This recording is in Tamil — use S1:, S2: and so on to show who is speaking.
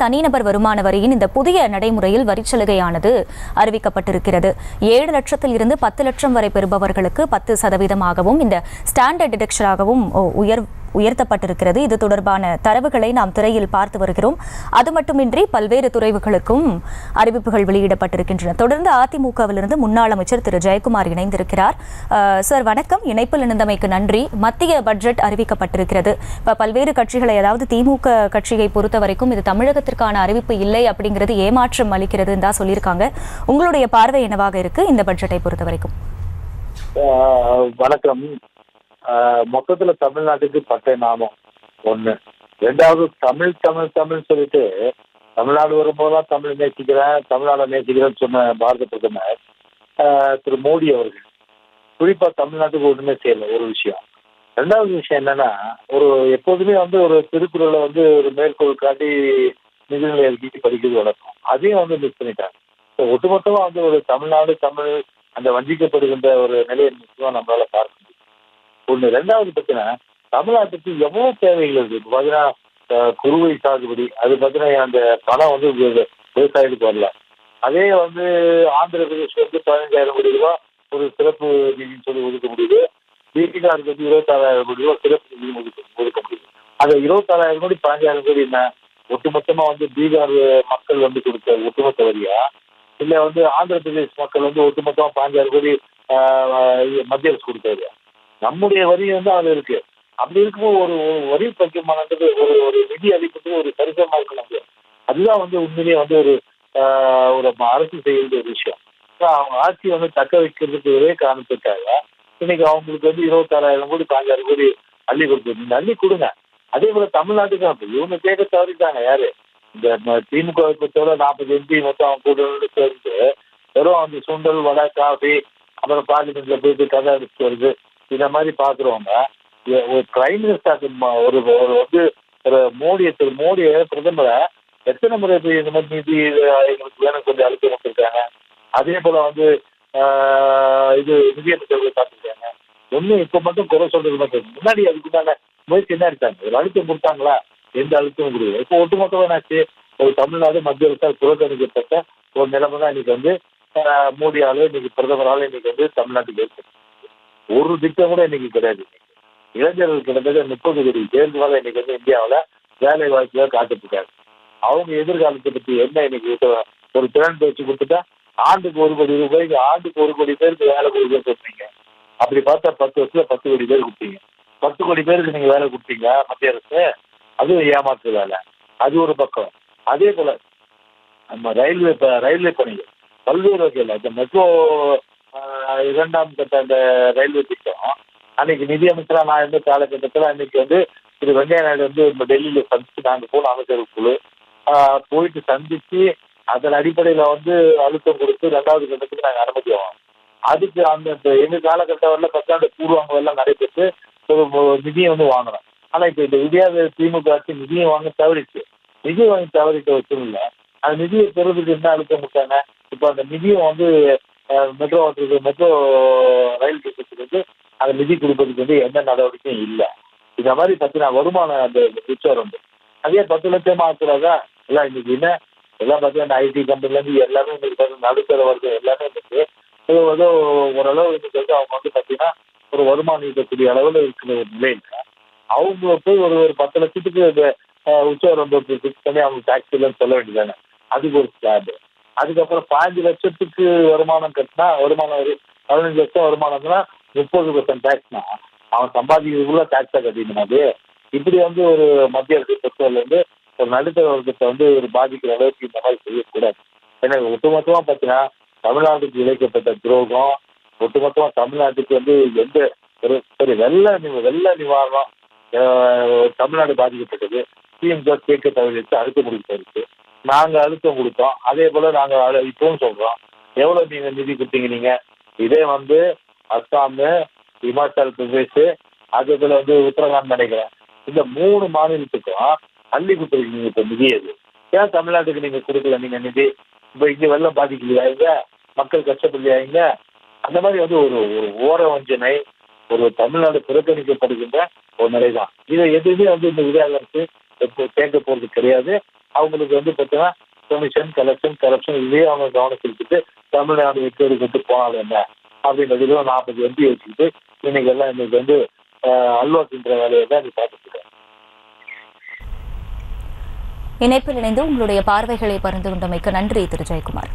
S1: தனிநபர் வருமான வரியின் இந்த புதிய நடைமுறையில் வரிச்சலுகையானது அறிவிக்கப்பட்டிருக்கிறது. 7 லட்சத்தில் இருந்து 10 லட்சம் வரை பெறுபவர்களுக்கு 10% இந்த ஸ்டாண்டர்ட் டிடக்ஷனாகவும் உயர்த்தப்பட்டிருக்கிறது. இது தொடர்பான தரவுகளை நாம் திரையில் பார்த்து வருகிறோம். அது மட்டுமின்றி பல்வேறு துறைகளுக்கும் அறிவிப்புகள் வெளியிடப்பட்டிருக்கின்றன. தொடர்ந்து அதிமுகவிலிருந்து முன்னாள் அமைச்சர் திரு ஜெயக்குமார் இணைந்திருக்கிறார். சார் வணக்கம், இணைப்பில் இணைந்தமைக்கு நன்றி. மத்திய பட்ஜெட் அறிவிக்கப்பட்டிருக்கிறது. இப்போ பல்வேறு கட்சிகளை, அதாவது திமுக கட்சியை பொறுத்த வரைக்கும் இது தமிழகத்திற்கான அறிவிப்பு இல்லை அப்படிங்கிறது ஏமாற்றம் அளிக்கிறதுன்னு தான் சொல்லியிருக்காங்க. உங்களுடைய பார்வை என்னவாக இருக்கு இந்த பட்ஜெட்டை பொறுத்த வரைக்கும்?
S2: வணக்கம். மொத்தத்துல தமிழ்நாட்டுக்கு பட்டை நாமம் ஒண்ணு. ரெண்டாவது தமிழ் தமிழ் தமிழ் சொல்லிட்டு தமிழ்நாடு வரும்போதுதான் தமிழ் நேசிக்கிறேன், தமிழ்நாடு நேசிக்கிறேன்னு சொன்ன பாரத பிரதமர் திரு மோடி அவர்கள் குறிப்பா தமிழ்நாட்டுக்கு ஒண்ணுமே செய்யல. ஒரு விஷயம். ரெண்டாவது விஷயம் என்னன்னா, எப்போதுமே ஒரு திருக்குறளை ஒரு மேற்கோள் காட்டி நிதிநிலை அறிக்கை படிக்கிறது வழக்கம். அதையும் மிஸ் பண்ணிட்டாங்க. ஒட்டுமொத்தமா ஒரு தமிழ்நாடு தமிழ் அந்த வஞ்சிக்கப்படுகின்ற ஒரு நிலையை நம்மளால பார்க்க முடியும். ஒண்ணு. ரெண்டாவது பார்த்தீங்கன்னா, தமிழ்நாட்டுக்கு எவ்வளவு தேவைகள் இருக்கு. இப்போ பார்த்தீங்கன்னா குறுவை சாகுபடி, அது பார்த்தீங்கன்னா அந்த பணம் விவசாயத்துக்கு வரல. அதே ஆந்திர பிரதேஷ் 15,000 கோடி ரூபாய் ஒரு சிறப்பு நிதின்னு சொல்லி ஒதுக்க முடியுது. பீகாருக்கு 26,000 கோடி ரூபாய் சிறப்பு நிதி ஒதுக்க முடியுது. அந்த 26,000 கோடி 15,000 கோடி என்ன ஒட்டுமொத்தமா பீகார் மக்கள் கொடுத்த ஒட்டுமொத்த வரியா, இல்ல ஆந்திர பிரதேஷ் மக்கள் ஒட்டுமொத்தமா 15,000 கோடி மத்திய அரசு கொடுத்த வரியா? நம்முடைய வரி அதுல இருக்கு. அப்படி இருக்கும்போது ஒரு வரி பகிர்மானது ஒரு நிதி அளிப்பது ஒரு சரிசமா இருக்கணும். அதுதான் உண்மையிலேயே ஒரு அரசு செய்ய வேண்டிய ஒரு விஷயம். அவங்க ஆட்சி தக்க வைக்கிறதுக்கு ஒரே காரணத்துக்காக இன்னைக்கு அவங்களுக்கு 26,000 கோடி 15,000 கோடி அள்ளி கொடுத்து நீங்க அள்ளி கொடுங்க. அதே போல தமிழ்நாட்டுக்கு இவங்க கேட்க தவறிட்டாங்க. யாரு இந்த திமுக பொறுத்தவரை 40 MP மொத்தம் அவங்க கூட சேர்ந்து வெறும் சுண்டல் வடை காஃபி அப்புறம் பார்லிமெண்ட்ல போயிட்டு கதை அடிச்சுட்டு வருது. இந்த மாதிரி பாக்குறவங்க ஒரு பிரைம் மினிஸ்டர் ஒரு மோடியை பிரதமரை எத்தனை முறை போய் இந்த மாதிரி நிதி எங்களுக்கு வேணும் சொல்லி அழுத்தம் கொடுத்துருக்காங்க. அதே போல இது நிதியமைச்சர்களை பார்த்துருக்காங்க. ஒன்னும் இப்ப மட்டும் குறை சொல்றது மட்டும், முன்னாடி அதுக்குண்டான முயற்சி என்ன எடுத்தாங்க? ஒரு அழுத்தம் கொடுத்தாங்களா? எந்த அழுத்தமும் கொடுக்குது. இப்போ ஒட்டுமொத்தமா என்னாச்சு? ஒரு தமிழ்நாடு மத்திய அரசால் புறக்கணிக்கப்பட்ட ஒரு நிலைமை தான் இன்னைக்கு மோடியால இன்னைக்கு பிரதமரால இன்னைக்கு தமிழ்நாட்டுக்கு ஏற்படும். ஒரு திட்டம் கூட இன்னைக்கு கிடையாது. இளைஞர்கள் கிட்டத்தட்ட 30 கோடி பேருக்கு மேல இன்னைக்கு இந்தியாவில வேலை வாய்ப்புல காத்துட்டு இருக்காங்க. அவங்க எதிர்காலத்தை பத்தி என்ன இன்னைக்கு ஒரு திறன் பேச்சு கொடுத்துட்டா ஆண்டுக்கு 1 கோடி ரூபாய்க்கு ஆண்டுக்கு 1 கோடி பேருக்கு வேலை கொடுப்பீங்க. அப்படி பார்த்தா 10 வருஷத்துல 10 கோடி பேர் கொடுத்தீங்க. 10 கோடி பேருக்கு நீங்க வேலை கொடுத்தீங்க மத்திய அரசு. அதுவும் ஏமாற்று வேலை. அது ஒரு பக்கம். அதே போல நம்ம ரயில்வே பணிகள் பல்வேறு வகையில் இந்த மெட்ரோ 2ஆம் கட்ட அந்த ரயில்வே திட்டம் அன்னைக்கு நிதியமைச்சரா நான் இருந்த காலகட்டத்தில் அன்னைக்கு திரு வெங்கையா நாயுடு டெல்லியில சந்திச்சு நாங்கள் போன அமைச்சர்கள் குழு போயிட்டு சந்திச்சு அதன் அடிப்படையில அழுத்தம் கொடுத்து 2வது கட்டத்துக்கு நாங்கள் அனுமதி ஆகும். அதுக்கு அந்த எங்க காலகட்டம் வரல 10ஆண்டு பூர்வாங்கம் எல்லாம் நடைபெற்று ஒரு நிதியை வாங்கணும். ஆனா இப்ப இந்த இந்தியாவில் திமுக ஆட்சி நிதியை வாங்க தவறிச்சு. நிதியை வாங்கி தவறிட்ட வச்சுருல அந்த நிதியை பெறுவதற்கு என்ன அழுத்தம் கொடுத்தாங்க? இப்ப அந்த நிதியம் மெட்ரோ ரயில் திட்டத்துக்கு அந்த நிதி கொடுப்பதுக்கு எந்த நடவடிக்கையும் இல்லை. இந்த மாதிரி பார்த்தீங்கன்னா வருமானம் அந்த பிக்சர் அதே 10 லட்சமா ஆக்குறாங்க. எல்லாம் இன்னைக்கு என்ன எல்லாம் பார்த்தீங்கன்னா ஐடி கம்பெனில இருந்து எல்லாமே இன்னைக்கு நடுத்தர வர்க்கம் எல்லாமே இன்னைக்கு ஏதோ ஓரளவு இன்னைக்கு அவங்க பார்த்தீங்கன்னா ஒரு வருமானம் ஈட்டக்கூடிய அளவில் இருக்கிற ஒரு நிலையில அவங்க போய் ஒரு 10 லட்சத்துக்கு உச்சவரம்பு ஃபிக்ஸ் பண்ணி அவங்க டாக்ஸ் இல்லைன்னு சொல்ல வேண்டியதானே. அதுக்கு ஒரு ஸ்லாப். அதுக்கப்புறம் 5 லட்சத்துக்கு வருமானம் கட்டினா வருமானம் 15 லட்சம் வருமானம்னா 30% டாக்ஸ்னா அவன் சம்பாதிக்கிறதுக்குள்ள டாக்ஸா கட்டினாது. இப்படி ஒரு மத்திய அரசு பொறுத்தவரை ஒரு நடுத்தர வர்க்கத்தை ஒரு பாதிக்கிற அளவுக்கு இந்த மாதிரி செய்யக்கூடாது. ஏன்னா ஒட்டுமொத்தமா பார்த்தீங்கன்னா தமிழ்நாட்டுக்கு இழைக்கப்பட்ட துரோகம், ஒட்டுமொத்தமா தமிழ்நாட்டுக்கு எந்த ஒரு வெள்ள நிவாரணம் தமிழ்நாடு பாதிக்கப்பட்டது. திமுக கேட்க தவறிட்டு அழுத்தம் கொடுத்து நாங்க அழுத்தம் கொடுத்தோம். அதே போல நாங்க இப்பவும் சொல்றோம், எவ்வளவு நீங்க நிதி கொடுத்தீங்க? நீங்க இதே அஸ்ஸாம், இமாச்சல் பிரதேஷ், அதே போல உத்தரகாண்ட் நினைக்கிறேன், இந்த 3 மாநிலத்துக்கும் அள்ளி கொடுத்துருக்கீங்க இப்ப நிதி. அது ஏன் தமிழ்நாட்டுக்கு நீங்க கொடுக்கல நீங்க நிதி? இப்ப இங்க வெள்ளம் பாதிக்கலையா? இங்க மக்கள் கஷ்டப்படலையா? இங்க அந்த மாதிரி ஒரு ஓர வஞ்சனை, ஒரு தமிழ்நாடு புறக்கணிக்கப்படுகின்ற ஒரு நிலைதான். இதை எதுவுமே இந்த விளையாட்டு கேட்க போறது கிடையாது. அவங்களுக்கு வந்து பார்த்தீங்கன்னா கமிஷன் கரப்ஷன் இதே அவங்க கவனம் செலுத்திட்டு தமிழ்நாடு வெற்றி போனாலும் என்ன அப்படின்றது 40 எம்பி வச்சுக்கிட்டு இன்னைக்கு வந்து அல்வா தின்ற வேலையை தான் நீ பார்த்துட்டு இருக்கேன்.
S1: இணைப்பில் இணைந்து உங்களுடைய பார்வைகளை பகிர்ந்து கொண்டமைக்கு நன்றி திரு ஜெயக்குமார்.